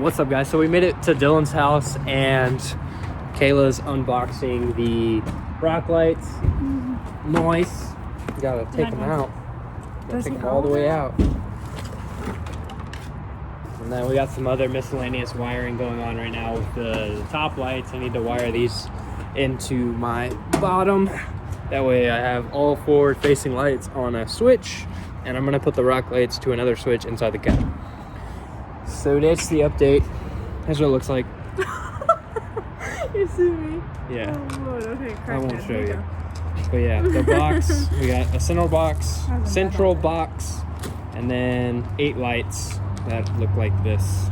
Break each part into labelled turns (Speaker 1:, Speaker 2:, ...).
Speaker 1: What's up, guys? So we made it to Dylan's house and Kayla's unboxing the rock lights. Nice. You gotta take them out. Gotta take them all the way out. And then we got some other miscellaneous wiring going on right now with the top lights. I need to wire these into my bottom. That way I have all forward facing lights on a switch, and I'm gonna put the rock lights to another switch inside the cab. So that's the update. That's what it looks like.
Speaker 2: You see me?
Speaker 1: Yeah.
Speaker 2: Oh Lord, okay,
Speaker 1: I won't show you. But yeah, the box, we got a center box, central box, and then 8 lights that look like this.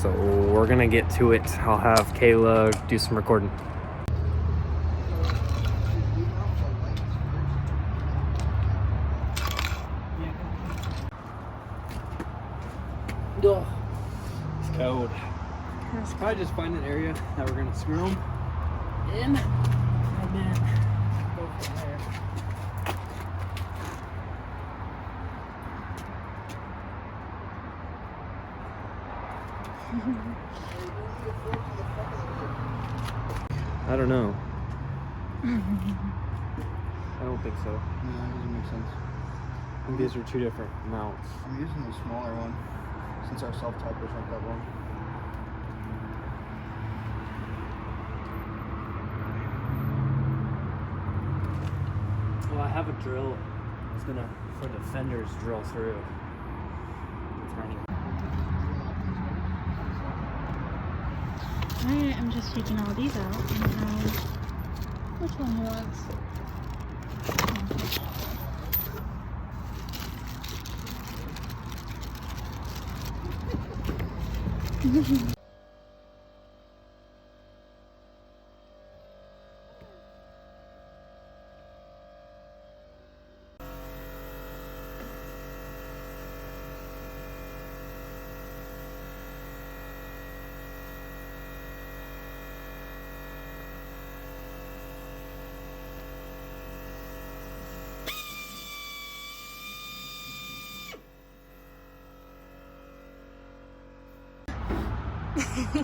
Speaker 1: So we're gonna get to it. I'll have Kayla do some recording. Oh, it's cold. Probably just find an area that we're gonna screw them in, and then go from there. I don't know. I don't think so.
Speaker 3: No, that doesn't make sense.
Speaker 1: I think these are 2 different mounts.
Speaker 3: I'm using the smaller one since our self-typers aren't that long.
Speaker 1: Well, I have a drill. It's gonna, for the fenders, drill through.
Speaker 2: Alright, I'm just taking all these out and have which one he wants.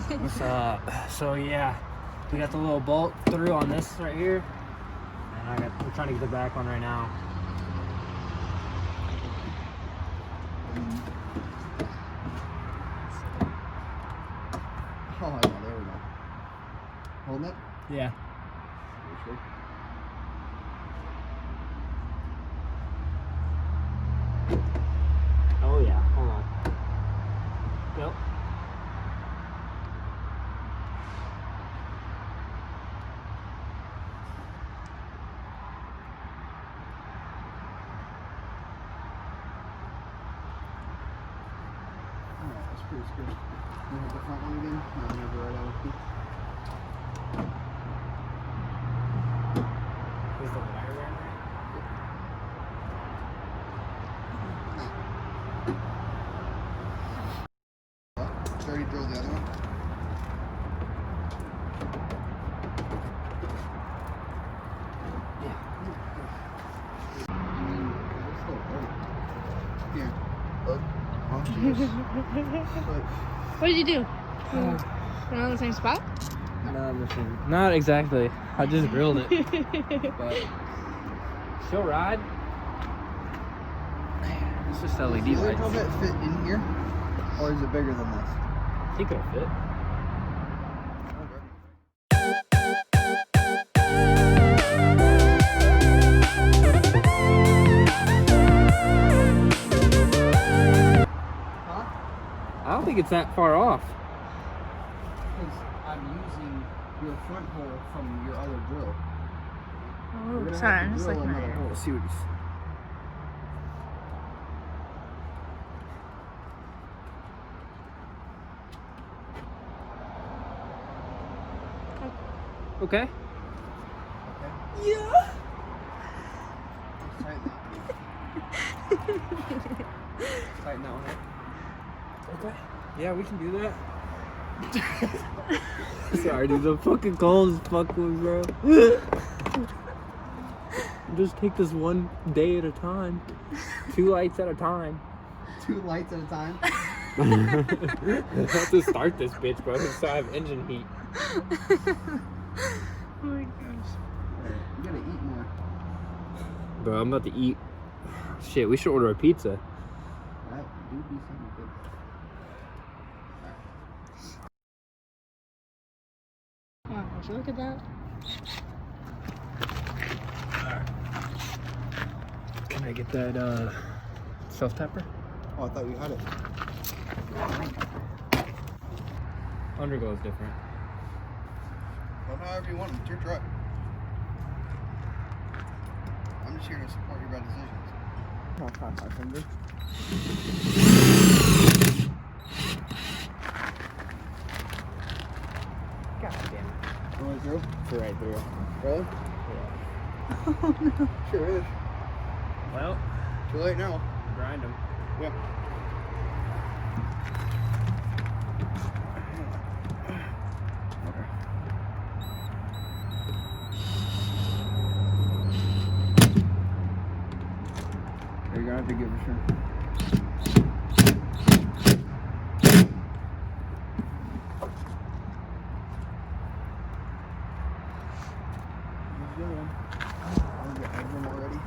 Speaker 1: What's up? So yeah, we got the little bolt through on this right here, and we're trying to get the back one right now.
Speaker 3: Oh, I know, there we go. Holding it?
Speaker 1: Yeah.
Speaker 3: Sure.
Speaker 1: Oh yeah. Hold on. Yep.
Speaker 3: That's pretty scary. You hit the front one again? No, never right out.
Speaker 1: Is the wire there?
Speaker 3: Should I already drill the other one? Yeah. Here. Look. Oh, jeez. Look.
Speaker 2: What did you do? Put it on the same spot?
Speaker 1: Not exactly. I just drilled it. But she'll ride. It's just LED
Speaker 3: Does the
Speaker 1: lights.
Speaker 3: drill bit fit in here? Or is it bigger than this?
Speaker 1: I think it'll fit. I don't think it's that far off.
Speaker 3: Because I'm using your front hole from your other drill.
Speaker 2: Oh, sorry, I'm just looking at it.
Speaker 1: We'll see what he's... Okay.
Speaker 3: Okay.
Speaker 2: Yeah.
Speaker 3: Let's tighten that.
Speaker 1: Tighten that one up. Okay. Yeah, we can do that. Sorry, dude. The fucking cold as fuck, bro. Just take this one day at a time. 2 lights at a time.
Speaker 3: 2 lights at a time?
Speaker 1: have to start this bitch, bro. So I have engine heat.
Speaker 2: Oh my gosh.
Speaker 3: You gotta eat more.
Speaker 1: Bro, I'm about to eat. Shit, we should order a pizza.
Speaker 3: That do be something good.
Speaker 2: Wow, would you look at that?
Speaker 1: Can I get that self-tapper?
Speaker 3: Oh, I thought you had it.
Speaker 1: Underglow is different.
Speaker 3: Well, however you want them. It's your truck. I'm just here to support your bad decisions. Oh, 500.
Speaker 1: God damn it.
Speaker 3: Going through?
Speaker 1: It's right through.
Speaker 3: Really?
Speaker 1: Yeah.
Speaker 2: Oh no.
Speaker 3: Sure is.
Speaker 1: Well,
Speaker 3: Too late now.
Speaker 1: grind them.
Speaker 3: Yeah. You're gonna have to give a sure. I'll get them already.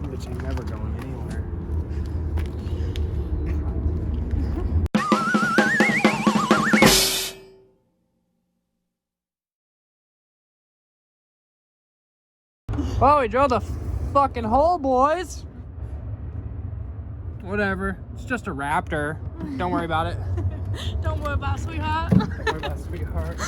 Speaker 1: Bitch ain't never going anywhere. Well, we drilled a fucking hole, boys. Whatever. It's just a Raptor. Don't worry about it.
Speaker 2: Don't worry about it, sweetheart.
Speaker 1: Don't worry about it, sweetheart.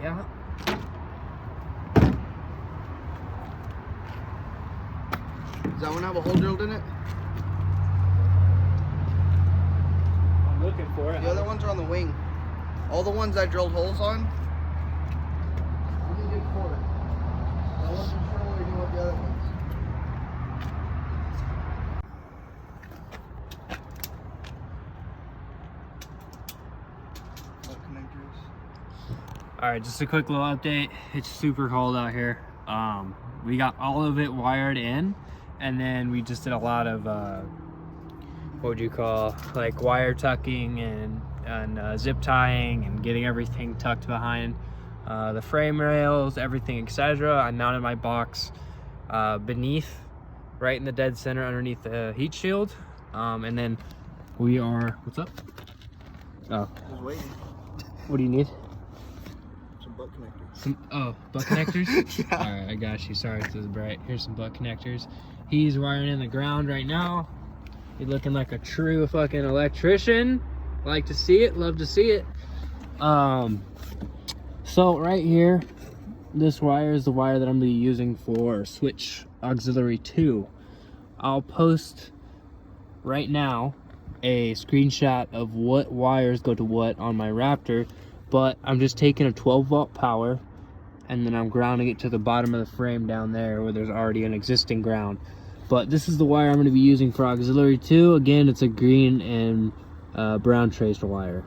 Speaker 1: Yeah.
Speaker 3: Does that one have a hole drilled in it?
Speaker 1: I'm looking for it.
Speaker 3: The other ones are on the wing. All the ones I drilled holes on. You can get 4. I wasn't sure what you're doing with the other ones. What connectors?
Speaker 1: All right, just a quick little update. It's super cold out here. We got all of it wired in, and then we just did a lot of what would you call, like wire tucking and zip tying and getting everything tucked behind the frame rails, everything, etc. I mounted my box beneath, right in the dead center underneath the heat shield, and then we are, what's up? Oh,
Speaker 3: I was waiting.
Speaker 1: what do you need?
Speaker 3: Some butt connectors.
Speaker 1: Butt connectors?
Speaker 3: Yeah.
Speaker 1: All right, I got you. Sorry it's this bright. Here's some butt connectors. He's wiring in the ground right now. He's looking like a true fucking electrician. Like to see it, love to see it. So right here, this wire is the wire that I'm gonna be using for switch auxiliary 2. I'll post right now a screenshot of what wires go to what on my Raptor, but I'm just taking a 12-volt power and then I'm grounding it to the bottom of the frame down there where there's already an existing ground. But this is the wire I'm going to be using for auxiliary 2. Again, it's a green and brown traced wire.